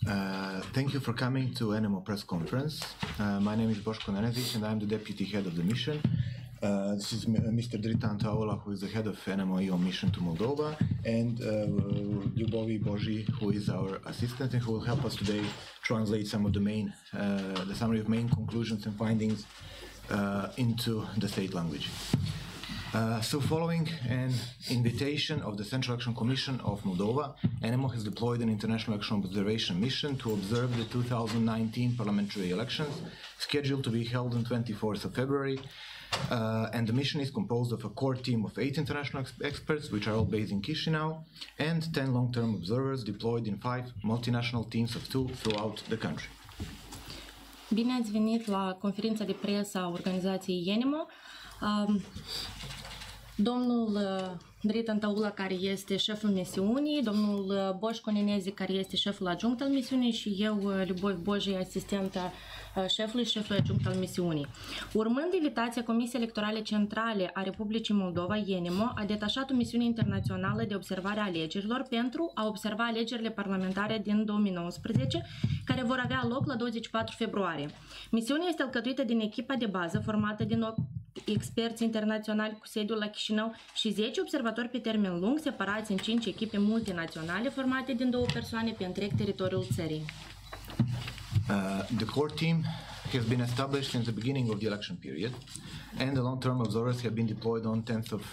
Thank you for coming to ENEMO press conference. My name is Boško Nenezić and I'm the deputy head of the mission. This is Mr. Dritan Taola, who is the head of ENEMO EU mission to Moldova, and Ljubovi Boži, who is our assistant and who will help us today translate some of the summary of main conclusions and findings into the state language. So following an invitation of the Central Election Commission of Moldova, ENEMO has deployed an international election observation mission to observe the 2019 parliamentary elections, scheduled to be held on 24th of February. And the mission is composed of a core team of 8 international experts, which are all based in Chișinău, and 10 long-term observers deployed in 5 multinational teams of 2 throughout the country. Bine ați venit la conferința de presă a organizației ENEMO. Domnul Dritan Taola, care este șeful misiunii, domnul Boško Nenezić, care este șeful adjunct al misiunii, și eu, Ljubovi Boži, asistenta șefului și șefului adjunct al misiunii. Urmând invitația Comisiei Electorale Centrale a Republicii Moldova, ENEMO a detașat o misiune internațională de observare a alegerilor pentru a observa alegerile parlamentare din 2019, care vor avea loc la 24 februarie. Misiunea este alcătuită din echipa de bază formată din experți internaționali cu sediul la Chișinău și 10 observatori pe termen lung, separați în 5 echipe multinaționale formate din 2 persoane pe întreg teritoriul țării. The core team has been established since the beginning of the election period, and the long-term observers have been deployed on 10th of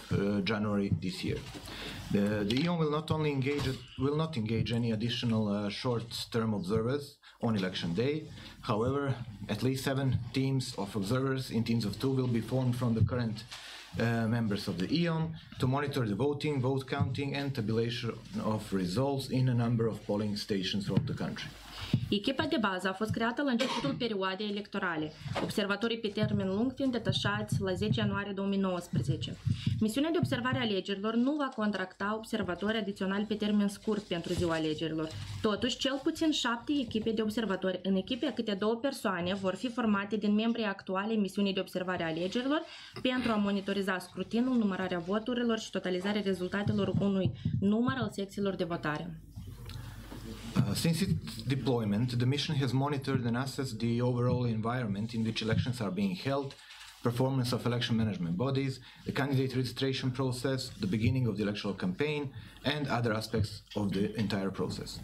January this year. The EU will not engage any additional short-term observers on election day. However, at least 7 teams of observers in teams of 2 will be formed from the current members of the EON to monitor the voting, vote counting and tabulation of results in a number of polling stations throughout the country. Echipa de bază a fost creată la începutul perioadei electorale, observatorii pe termen lung fiind detașați la 10 ianuarie 2019. Misiunea de observare a alegerilor nu va contracta observatori adiționali pe termen scurt pentru ziua alegerilor. Totuși, cel puțin 7 echipe de observatori în echipe a câte 2 persoane vor fi formate din membrii actuale misiunii de observare a alegerilor pentru a monitoriza scrutinul, numărarea voturilor și totalizarea rezultatelor unui număr al secțiilor de votare. Since its deployment, the mission has monitored and assessed the overall environment in which elections are being held, performance of election management bodies, the candidate registration process, the beginning of the electoral campaign, and other aspects of the entire process.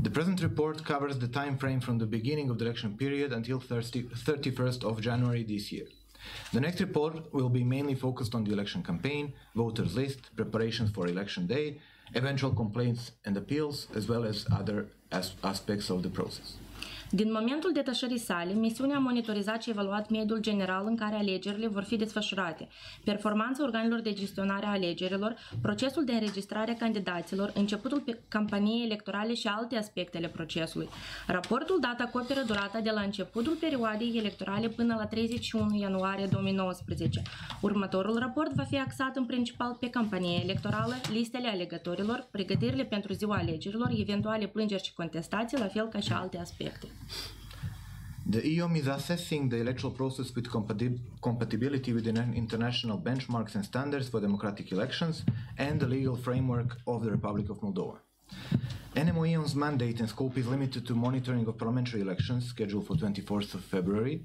The present report covers the time frame from the beginning of the election period until 31st of January this year. The next report will be mainly focused on the election campaign, voters list, preparations for election day, eventual complaints and appeals, as well as other aspects of the process. Din momentul detașării sale, misiunea a monitorizat și evaluat mediul general în care alegerile vor fi desfășurate, performanța organelor de gestionare a alegerilor, procesul de înregistrare a candidaților, începutul campaniei electorale și alte aspecte ale procesului. Raportul dat acoperă durata de la începutul perioadei electorale până la 31 ianuarie 2019. Următorul raport va fi axat în principal pe campania electorală, listele alegătorilor, pregătirile pentru ziua alegerilor, eventuale plângeri și contestații, la fel ca și alte aspecte. The EOM is assessing the electoral process with compatibility with the international benchmarks and standards for democratic elections and the legal framework of the Republic of Moldova. ENEMO EON's mandate and scope is limited to monitoring of parliamentary elections scheduled for 24th of February.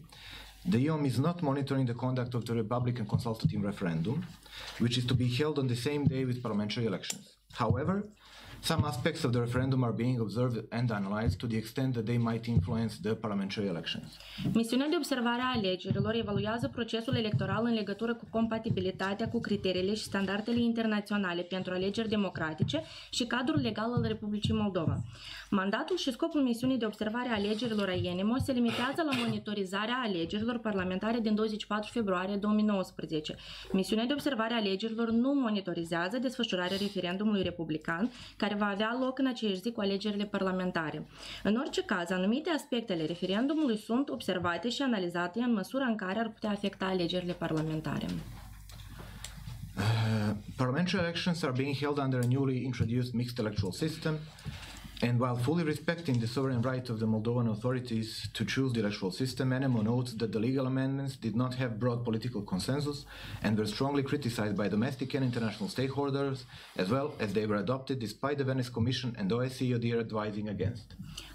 The EOM is not monitoring the conduct of the Republican consultative referendum, which is to be held on the same day with parliamentary elections. However, some aspects of the referendum are being observed and analyzed to the extent that they might influence the parliamentary elections. Misiunea de observare a alegerilor evaluează procesul electoral în legătură cu compatibilitatea cu criteriile și standardele internaționale pentru alegeri democratice și cadrul legal al Republicii Moldova. Mandatul și scopul misiunii de observare a alegerilor a ENEMO se limitează la monitorizarea alegerilor parlamentare din 24 februarie 2019. Misiunea de observare a alegerilor nu monitorizează desfășurarea referendumului republican, care va avea loc în aceeași zi cu alegerile parlamentare. În orice caz, anumite aspecte ale referendumului sunt observate și analizate în măsura în care ar putea afecta alegerile parlamentare. Parliamentary elections are being held under a newly introduced mixed electoral system. And while fully respecting the sovereign right of the Moldovan authorities to choose the electoral system, ENEMO notes that the legal amendments did not have broad political consensus and were strongly criticized by domestic and international stakeholders, as well as they were adopted despite the Venice Commission and OSCE ODIHR advising against.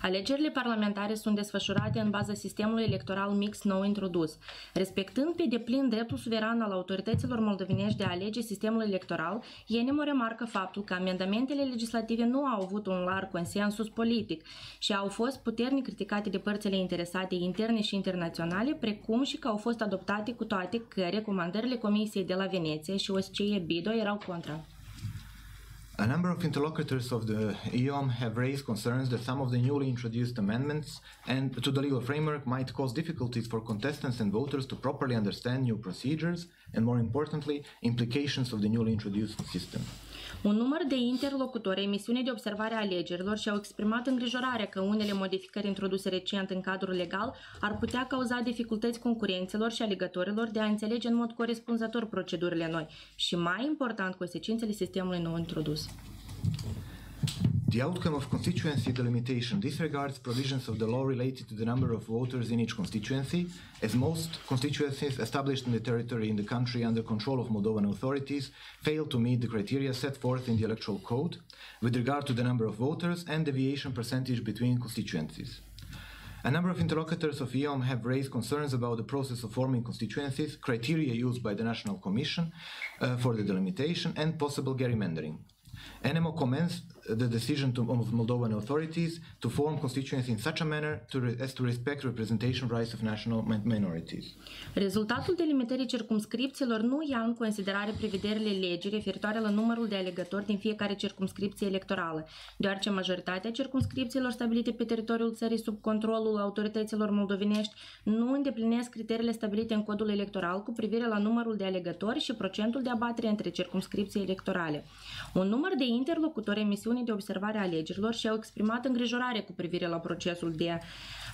Alegerile parlamentare sunt desfășurate în baza sistemului electoral mix nou introdus. Respectând pe deplin dreptul suveran al autorităților moldovenești de a alege sistemul electoral, ENEMO remarcă faptul că amendamentele legislative nu au avut un larg consensus politic și au fost puternic criticate de părțile interesate interne și internaționale, precum și că au fost adoptate, cu toate că recomandările Comisiei de la Veneția și OSCE BIDO erau contra. A number of interlocutors of the EOM have raised concerns that some of the newly introduced amendments and to the legal framework might cause difficulties for contestants and voters to properly understand new procedures and, more importantly, implications of the newly introduced system. Un număr de interlocutori ai misiunii de observare a alegerilor și-au exprimat îngrijorarea că unele modificări introduse recent în cadrul legal ar putea cauza dificultăți concurenților și alegătorilor de a înțelege în mod corespunzător procedurile noi și, mai important, consecințele sistemului nou introdus. The outcome of constituency delimitation disregards provisions of the law related to the number of voters in each constituency, as most constituencies established in the territory in the country under control of Moldovan authorities fail to meet the criteria set forth in the Electoral Code with regard to the number of voters and deviation percentage between constituencies. A number of interlocutors of EOM have raised concerns about the process of forming constituencies, criteria used by the National Commission for the delimitation, and possible gerrymandering. ENEMO commends the decision of Moldovan authorities to form constituencies in such a manner as to respect representation rights of national minorities. Rezultatul delimitării circumscripțiilor nu ia în considerare prevederile legii referitoare la numărul de alegători din fiecare circumscripție electorală, deoarece majoritatea circumscripțiilor stabilite pe teritoriul țării sub controlul autorităților moldovenești nu îndeplinesc criteriile stabilite în codul electoral cu privire la numărul de alegători și procentul de abatere între circumscripții electorale. Un număr de interlocutori ai misiunii de observare a alegerilor și-au exprimat îngrijorare cu privire la procesul de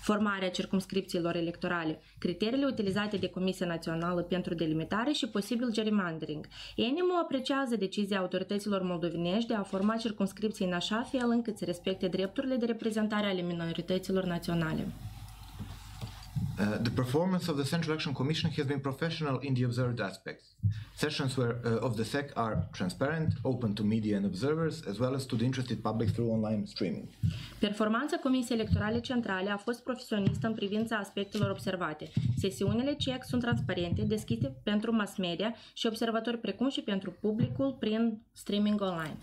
formare a circumscripțiilor electorale, criteriile utilizate de Comisia Națională pentru Delimitare și posibil gerrymandering. ENEMO apreciază decizia autorităților moldovenești de a forma circumscripții în așa fel încât să respecte drepturile de reprezentare ale minorităților naționale. The performance of the Central Election Commission has been professional in the observed aspects. Sessions of the SEC are transparent, open to media and observers, as well as to the interested public through online streaming. Performanța Comisiei Electorale Centrale a fost profesionistă în privința aspectelor observate. Sesiunile CEC sunt transparente, deschise pentru mass media și observatori, precum și pentru publicul prin streaming online.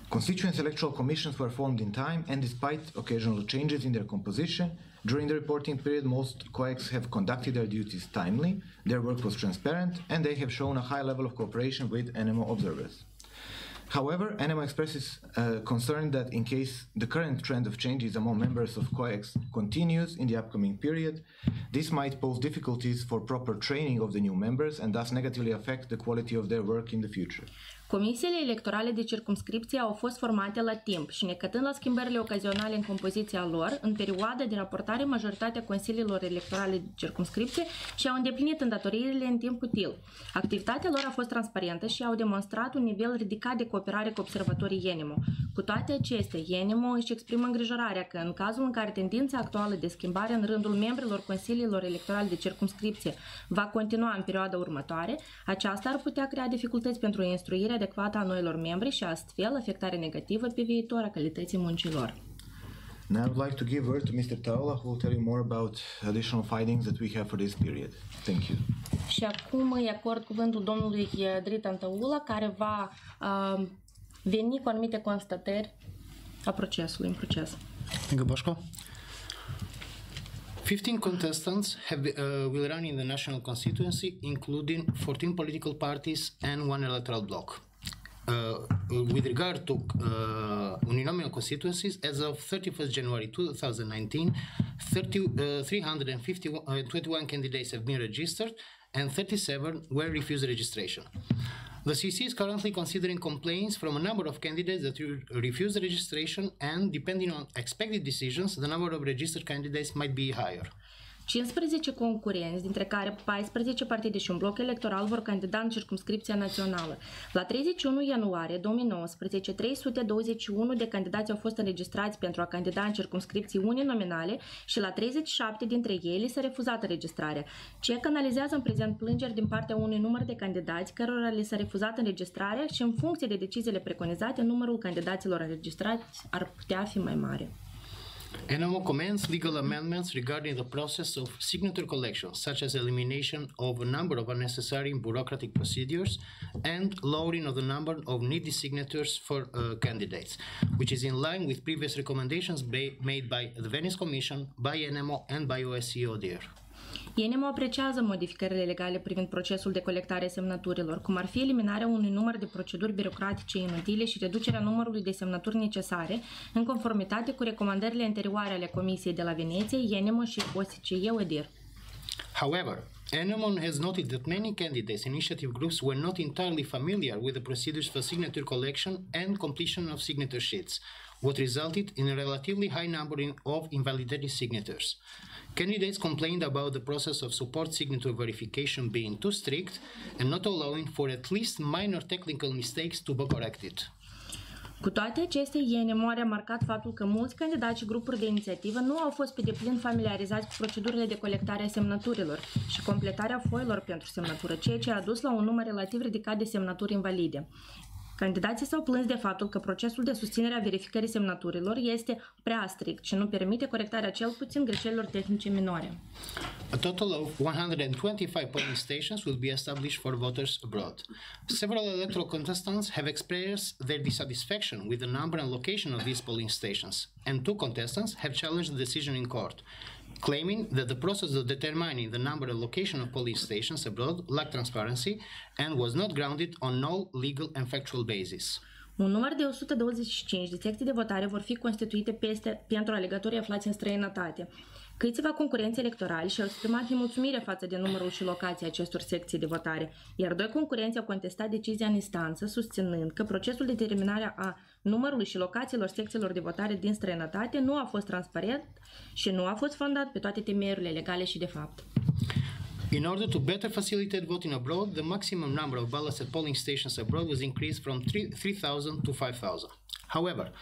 Constituent electoral commissions were formed in time, and despite occasional changes in their composition, during the reporting period, most COECs have conducted their duties timely, their work was transparent, and they have shown a high level of cooperation with ENEMO observers. However, ENEMO expresses concern that in case the current trend of changes among members of COECs continues in the upcoming period, this might pose difficulties for proper training of the new members and thus negatively affect the quality of their work in the future. Comisiile electorale de circumscripție au fost formate la timp și, necătând la schimbările ocazionale în compoziția lor, în perioada de raportare, majoritatea consiliilor electorale de circumscripție și-au îndeplinit îndatoririle în timp util. Activitatea lor a fost transparentă și au demonstrat un nivel ridicat de cooperare cu observatorii ENEMO. Cu toate acestea, ENEMO își exprimă îngrijorarea că, în cazul în care tendința actuală de schimbare în rândul membrilor consiliilor electorale de circumscripție va continua în perioada următoare, aceasta ar putea crea dificultăți pentru instruirea adecvată a noilor membri și astfel afectare negativă pe viitor a calității muncilor. Now I would like to give word to Mr. Taula, who will tell you more about additional findings that we have for this period. Thank you. Și acum îi acord cuvântul domnului Dritan Taula, care va veni cu anumite constatări a procesului, în proces. Thank you, Boșco. 15 contestants will run in the national constituency, including 14 political parties and one electoral bloc. With regard to uninominal constituencies, as of 31st January 2019, 321 candidates have been registered and 37 were refused registration. The CC is currently considering complaints from a number of candidates that refuse registration, and depending on expected decisions, the number of registered candidates might be higher. 15 concurenți, dintre care 14 partide și un bloc electoral, vor candida în circumscripția națională. La 31 ianuarie 2019, 321 de candidați au fost înregistrați pentru a candida în circumscripții uninominale și la 37 dintre ei li s-a refuzat înregistrarea. CEC analizează în prezent plângeri din partea unui număr de candidați cărora li s-a refuzat înregistrarea și în funcție de deciziile preconizate, numărul candidaților înregistrați ar putea fi mai mare. ENEMO commends legal amendments regarding the process of signature collection, such as elimination of a number of unnecessary bureaucratic procedures and lowering of the number of needy signatures for candidates, which is in line with previous recommendations made by the Venice Commission, by ENEMO and by OSCE-ODIHR. ENEMO apreciază modificările legale privind procesul de colectare a semnăturilor, cum ar fi eliminarea unui număr de proceduri birocratice inutile și reducerea numărului de semnături necesare, în conformitate cu recomandările anterioare ale Comisiei de la Veneția, ENEMO și OSCE-ODIHR. However, ENEMO has noted that many candidates and initiative groups were not entirely familiar with the procedures for signature collection and completion of signature sheets, what resulted in a relatively high number of invalidated signatures. Candidates complained about the process of support signature verification being too strict and not allowing for at least minor technical mistakes to be corrected. Cu toate acestea, ENEMO a remarcat faptul că mulți candidați și grupuri de inițiativă nu au fost pe deplin familiarizați cu procedurile de colectare a semnăturilor și completarea foilor pentru semnătură, ceea ce a dus la un număr relativ ridicat de semnături invalide. Candidații s-au plâns de faptul că procesul de susținere a verificării semnăturilor este prea strict și nu permite corectarea cel puțin greșelilor tehnice minore. A total of 125 polling stations will be established for voters abroad. Several electoral contestants have expressed their dissatisfaction with the number and location of these polling stations, and 2 contestants have challenged the decision in court, claiming that the process of determining the number and location of polling stations abroad lacked transparency and was not grounded on no legal and factual basis. Un număr de 125 de secții de votare vor fi constituite pentru alegătorii aflați în străinătate. Câțiva concurenți electorali și-au exprimat nemulțumire față de numărul și locația acestor secții de votare, iar 2 concurenți au contestat decizia în instanță, susținând că procesul de determinare a numărului și locațiilor secțiilor de votare din străinătate nu a fost transparent și nu a fost fondat pe toate temerile legale și de fapt. In order to better facilitate voting abroad, the maximum number of ballots at polling stations abroad was increased from 3,000 to 5,000. However,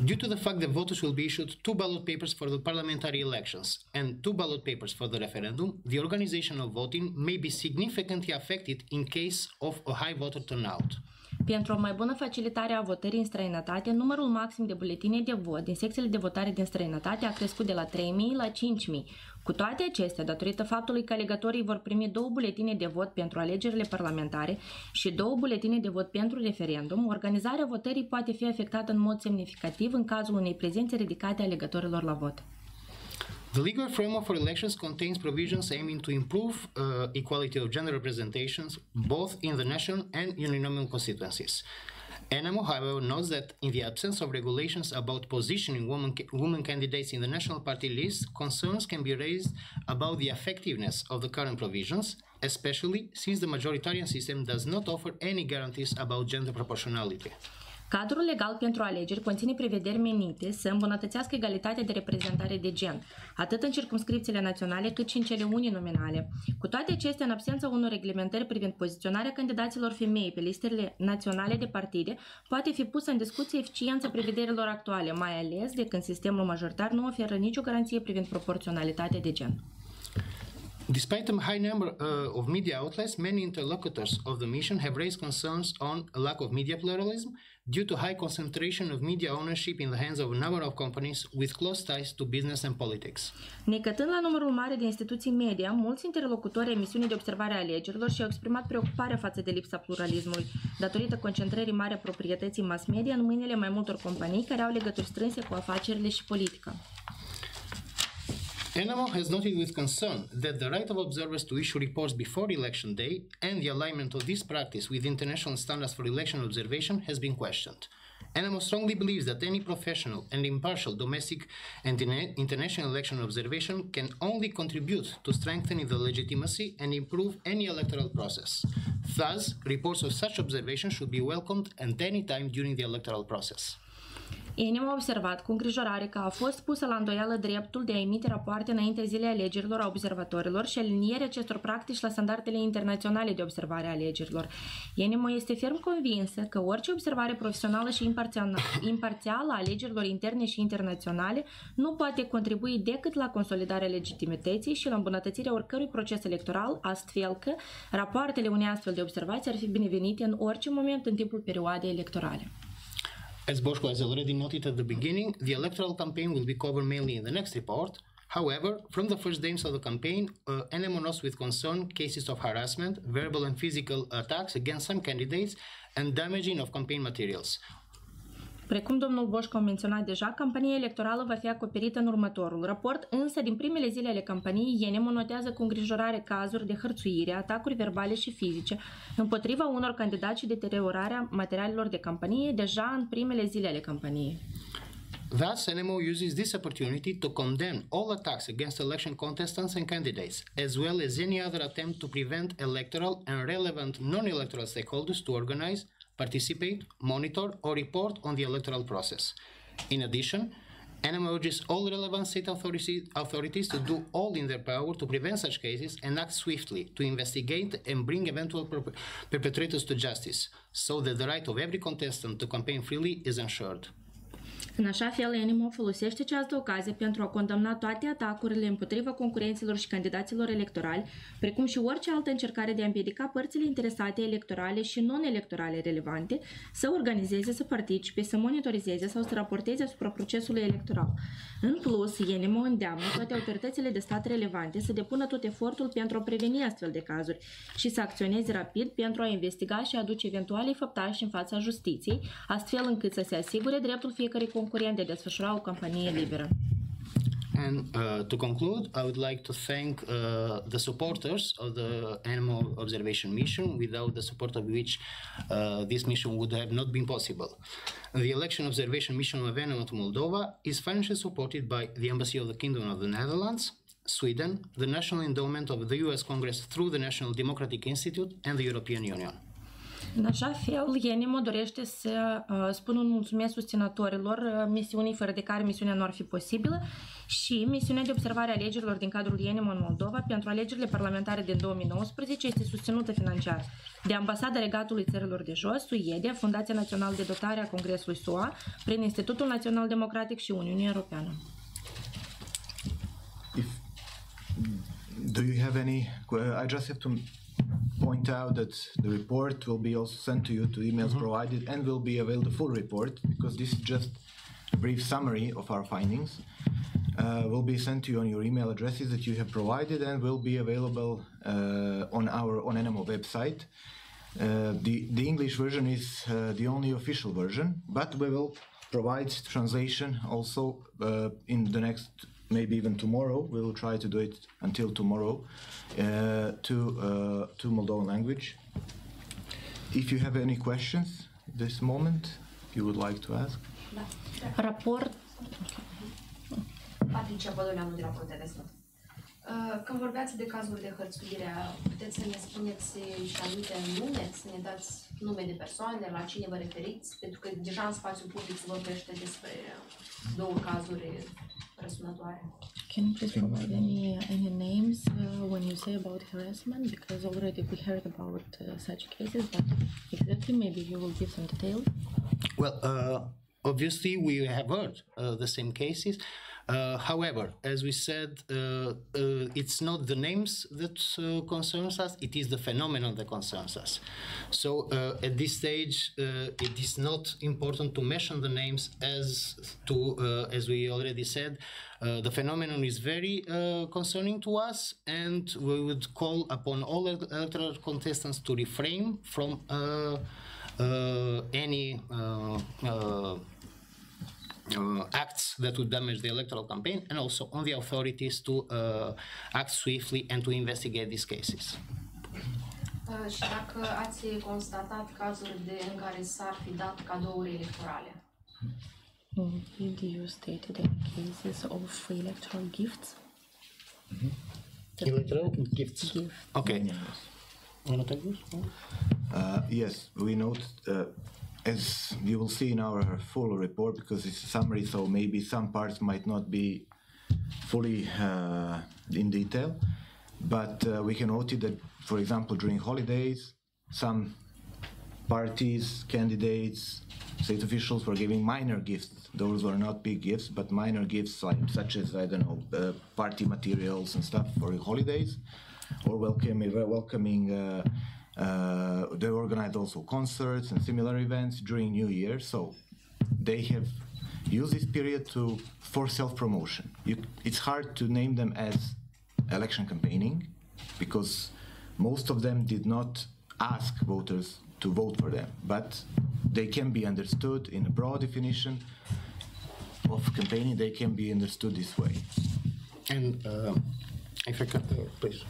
due to the fact that voters will be issued 2 ballot papers for the parliamentary elections and 2 ballot papers for the referendum, the organization of voting may be significantly affected in case of a high voter turnout. Pentru o mai bună facilitare a votării în străinătate, numărul maxim de buletine de vot din secțiile de votare din străinătate a crescut de la 3.000 la 5.000. Cu toate acestea, datorită faptului că alegătorii vor primi 2 buletine de vot pentru alegerile parlamentare și 2 buletine de vot pentru referendum, organizarea votării poate fi afectată în mod semnificativ în cazul unei prezențe ridicate a alegătorilor la vot. The legal framework for elections contains provisions aiming to improve equality of gender representations both in the national and uninominal constituencies. ENEMO, however, notes that in the absence of regulations about positioning women candidates in the national party list, concerns can be raised about the effectiveness of the current provisions, especially since the majoritarian system does not offer any guarantees about gender proportionality. Cadrul legal pentru alegeri conține prevederi menite să îmbunătățească egalitatea de reprezentare de gen, atât în circumscripțiile naționale cât și în cele uninominale. Cu toate acestea, în absența unor reglementări privind poziționarea candidaților femei pe listele naționale de partide, poate fi pusă în discuție eficiența prevederilor actuale, mai ales de când sistemul majoritar nu oferă nicio garanție privind proporționalitatea de gen. Despite the high number of media outlets, many interlocutors of the mission have raised concerns on a lack of media pluralism due to high concentration of media ownership in the hands of a number of companies with close ties to business and politics. Necătând la numărul mare de instituții media, mulți interlocutori ai misiunii de observare a alegerilor și-au exprimat preocuparea față de lipsa pluralismului, datorită concentrării mari a proprietății mass media în mâinile mai multor companii care au legături strânse cu afacerile și politica. ENEMO has noted with concern that the right of observers to issue reports before election day and the alignment of this practice with international standards for election observation has been questioned. ENEMO strongly believes that any professional and impartial domestic and international election observation can only contribute to strengthening the legitimacy and improve any electoral process. Thus, reports of such observation should be welcomed at any time during the electoral process. ENEMO a observat cu îngrijorare că a fost pusă la îndoială dreptul de a emite rapoarte înainte zilei alegerilor a observatorilor și alinierea acestor practici la standardele internaționale de observare a alegerilor. ENEMO este ferm convinsă că orice observare profesională și imparțială a alegerilor interne și internaționale nu poate contribui decât la consolidarea legitimității și la îmbunătățirea oricărui proces electoral, astfel că rapoartele unei astfel de observații ar fi binevenite în orice moment în timpul perioadei electorale. As Boșco has already noted at the beginning, the electoral campaign will be covered mainly in the next report. However, from the first days of the campaign, ENEMO notes with concern cases of harassment, verbal and physical attacks against some candidates, and damaging of campaign materials. Precum domnul Boșco a menționat deja, campania electorală va fi acoperită în următorul raport, însă din primele zile ale campaniei, ENEMO notează cu îngrijorare cazuri de hărțuire, atacuri verbale și fizice împotriva unor candidați și deteriorarea materialelor de campanie deja în primele zile ale campaniei. Thus, ENEMO uses this opportunity to condemn all attacks against election contestants and candidates, as well as any other attempt to prevent electoral and relevant non-electoral stakeholders to organize, participate, monitor, or report on the electoral process. In addition, ENEMO urges all relevant state authorities to do all in their power to prevent such cases and act swiftly to investigate and bring eventual perpetrators to justice, so that the right of every contestant to campaign freely is ensured. În așa fel, ENEMO folosește această ocazie pentru a condamna toate atacurile împotriva concurenților și candidaților electorali, precum și orice altă încercare de a împiedica părțile interesate electorale și non-electorale relevante să organizeze, să participe, să monitorizeze sau să raporteze asupra procesului electoral. În plus, ENEMO îndeamnă toate autoritățile de stat relevante să depună tot efortul pentru a preveni astfel de cazuri și să acționeze rapid pentru a investiga și a aduce eventualii făptași în fața justiției, astfel încât să se asigure dreptul fiecărui concurent de desfășura o campanie liberă. And to conclude, I would like to thank the supporters of the ENEMO Observation Mission, without the support of which this mission would have not been possible. The Election Observation Mission of ENEMO to Moldova is financially supported by the Embassy of the Kingdom of the Netherlands, Sweden, the National Endowment of the US Congress through the National Democratic Institute, and the European Union. În așa fel, ENEMO dorește să spună un mulțumesc susținătorilor misiunii, fără de care misiunea nu ar fi posibilă, și misiunea de observare a alegerilor din cadrul ENEMO în Moldova pentru alegerile parlamentare din 2019 este susținută financiar de Ambasada Regatului Țărilor de Jos, Suedia, Fundația Națională de Dotare a Congresului SUA, prin Institutul Național Democratic și Uniunea Europeană. Do you have any? I just have to point out that the report will be also sent to you to emails provided and will be available, the full report, because this is just a brief summary of our findings. Will be sent to you on your email addresses that you have provided and will be available on ENEMO website. The English version is the only official version, but we will provide translation also in the next, maybe even tomorrow. We will try to do it until tomorrow to Moldovan language. If you have any questions at this moment you would like to ask. Raport. Patricia Bădoleanu de la Protestul. Când vorbeați de cazuri de hărțuire, puteți să ne spuneți și anumite nume, să ne dați nume de persoane, la cine vă referiți? Pentru că deja în spațiul public se vorbește despre două cazuri răsunătoare. Can you just provide any names when you say about harassment? Because already we heard about such cases, but exactly maybe you will give some details. Well, obviously we have heard the same cases. However, as we said, it's not the names that concerns us, it is the phenomenon that concerns us. So at this stage, it is not important to mention the names as we already said, the phenomenon is very concerning to us, and we would call upon all electoral contestants to refrain from any acts that would damage the electoral campaign, and also on the authorities to act swiftly and to investigate these cases. Și dacă ați constatat cazuri în care s-ar fi dat cadouri electorale? Did you state any cases of electoral gifts? Electoral gifts. Okay. Yes, we note as you will see in our full report, because it's a summary, so maybe some parts might not be fully in detail, but we can note that, for example, during holidays, some parties, candidates, state officials were giving minor gifts. Those were not big gifts, but minor gifts, like such as, I don't know, party materials and stuff for holidays, or welcoming. They organized also concerts and similar events during New Year. So they have used this period for self-promotion. It's hard to name them as election campaigning, because most of them did not ask voters to vote for them, but they can be understood in a broad definition of campaigning. They can be understood this way. And if I can, please.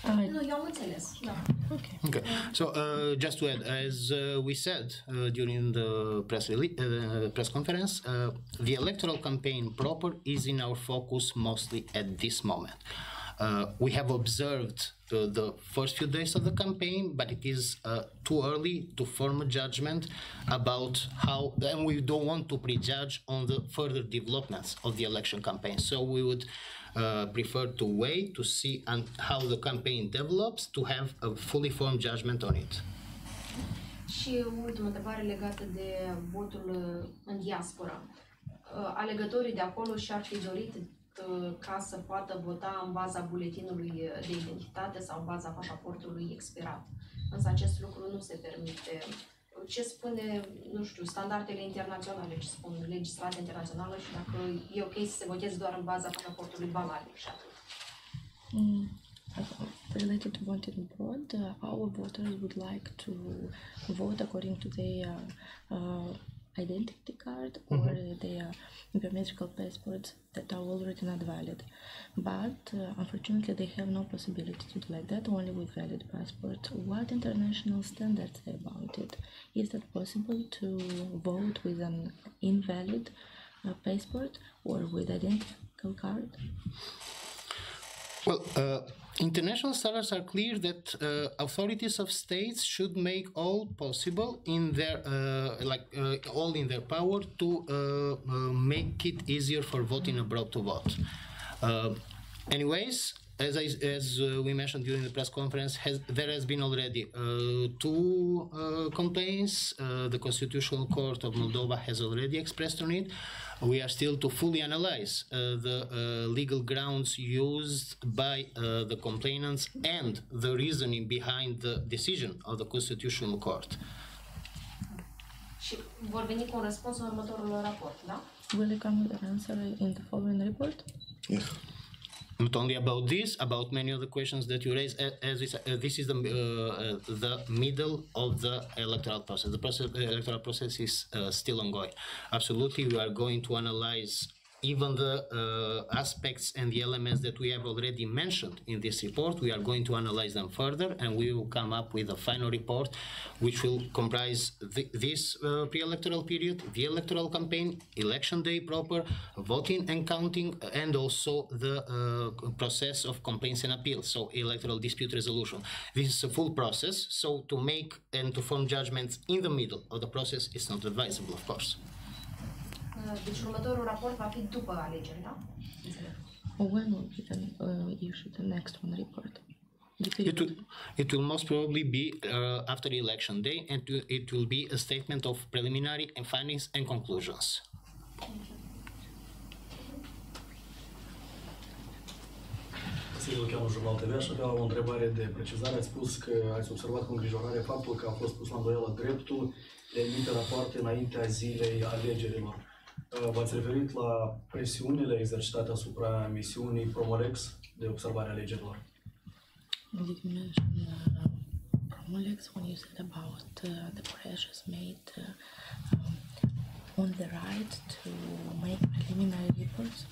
No, eu am înțeles. Da. Okay. So just to add, as we said during the press conference, the electoral campaign proper is in our focus mostly at this moment. We have observed the first few days of the campaign, but it is too early to form a judgment about how, and we don't want to prejudge on the further developments of the election campaign. So we would prefer to wait to see how the campaign develops, to have a fully formed judgment on it. Și ultima întrebare legată de votul în diaspora. Alegătorii de acolo și-ar fi dorit ca să poată vota în baza buletinului de identitate sau în baza pașaportului expirat. Însă acest lucru nu se permite. Ce spune, nu știu, standardele internaționale, ce spun legislația internațională și dacă e ok să se voteze doar în baza pașaportului valabil și atât. Related to voting abroad, our voters would like to vote according to their identity card or their biometrical passports that are already not valid. But unfortunately, they have no possibility to do like that, only with valid passports. What international standards say about it? Is it possible to vote with an invalid passport or with identical card? Well, international standards are clear that authorities of states should make all possible in their all in their power to make it easier for voting abroad to vote. Anyways, as we mentioned during the press conference, there has been already two complaints. The Constitutional Court of Moldova has already expressed on it. We are still to fully analyze the legal grounds used by the complainants and the reasoning behind the decision of the Constitutional Court. Și vor veni cu un răspuns în următorul raport, da? Will it come with an answer in the following report? Yes. Not only about this, about many of the questions that you raised, as we said, this is the middle of the electoral process. The electoral process is still ongoing. Absolutely, we are going to analyze even the aspects and the elements that we have already mentioned in this report. We are going to analyze them further, and we will come up with a final report which will comprise this pre-electoral period, the electoral campaign, election day proper, voting and counting, and also the process of complaints and appeals, so electoral dispute resolution. This is a full process, so to make and to form judgments in the middle of the process is not advisable, of course. Deci următorul raport va fi după alegeri, da? When will be issued the next one report? It will most probably be after election day, and it will be a statement of preliminary and findings and conclusions. Eu cheamă Jurnal TV și avea o întrebare de precizare. Ați spus că ați observat cu îngrijorare faptul că a fost pus la îndoială dreptul de a emite rapoarte înaintea zilei alegerilor. V-ați referit la presiunile exercitate asupra misiunii Promolex de observare a alegerilor. Did you mention Promolex when you said about the pressures made on the right to make preliminary reports?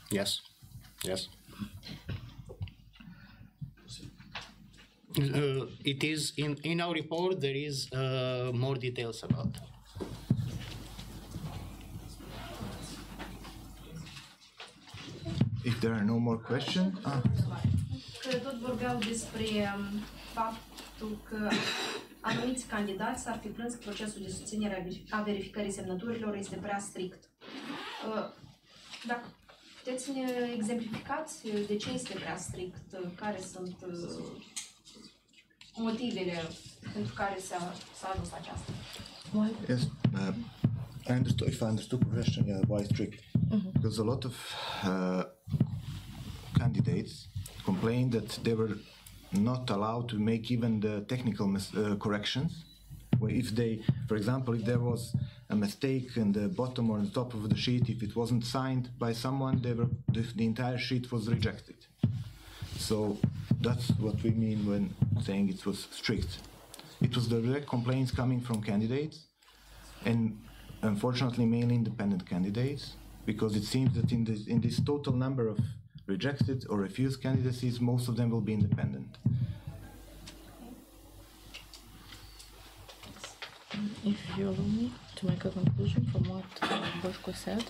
Yes. Yes. It is in our report. There is more details about that. If there are no more questions, Că tot vorbeau despre faptul că Anumiți candidați ar fi plâns că procesul de susținere a verificării semnăturilor este prea strict. Dacă puteți să ne exemplificați de ce este prea strict, care sunt motivele pentru care s-a ajuns aceasta? Yes, if I understood the question, yeah, why strict? Because a lot of candidates complained that they were not allowed to make even the technical corrections. If they, for example, if there was a mistake in the bottom or the top of the sheet, if it wasn't signed by someone, the entire sheet was rejected. So that's what we mean when saying it was strict. It was the direct complaints coming from candidates, and unfortunately mainly independent candidates, because it seems that in this total number of rejected or refused candidacies, most of them will be independent. If you allow me to make a conclusion from what Boșco said,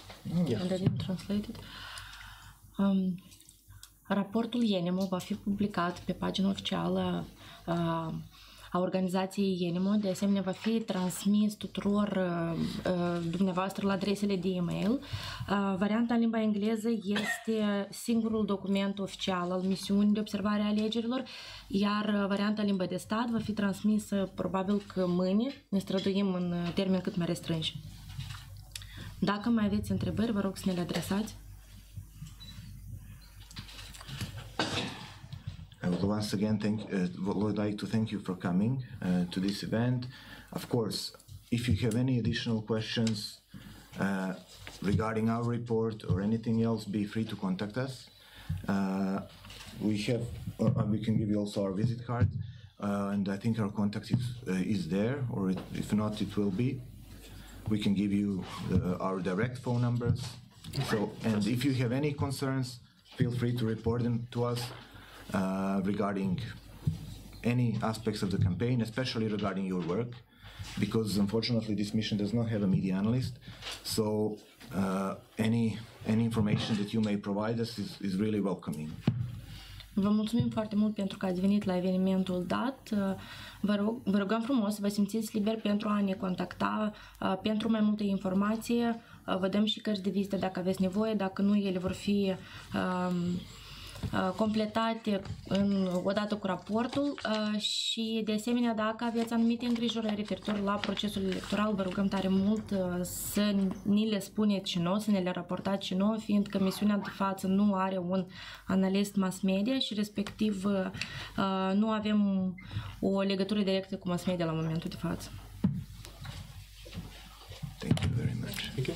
and I didn't translate it. Raportul ENEMO va fi publicat pe pagina oficială a organizației ENEMO, de asemenea va fi transmis tuturor dumneavoastră la adresele de e-mail. Varianta în limba engleză este singurul document oficial al misiunii de observare a alegerilor, iar varianta în limba de stat va fi transmisă probabil că mâine, ne străduim în termeni cât mai restrânși. Dacă mai aveți întrebări, vă rog să ne le adresați. I would once again would like to thank you for coming to this event. Of course, if you have any additional questions regarding our report or anything else, be free to contact us. We can give you also our visit card, and I think our contact is there, or if not, it will be. We can give you our direct phone numbers. So, and if you have any concerns, feel free to report them to us. Regarding any aspects of the campaign, especially regarding your work, because unfortunately this mission does not have a media analyst, so any information that you may provide us is really welcoming. Vă mulțumim foarte mult pentru că ați venit la evenimentul dat. Vă rugăm frumos să vă simțiți liberi pentru a ne contacta pentru mai multe informație. Vă dăm și cărți de vizită dacă aveți nevoie, dacă nu, ele vor fi completate odată cu raportul și de asemenea dacă aveți anumite îngrijorări referitor la procesul electoral, vă rugăm tare mult să ni le spuneți și nouă, să ne le raportați și nouă, fiindcă misiunea de față nu are un analist mass media și respectiv nu avem o legătură directă cu mass media la momentul de față. Thank you very much. Thank you.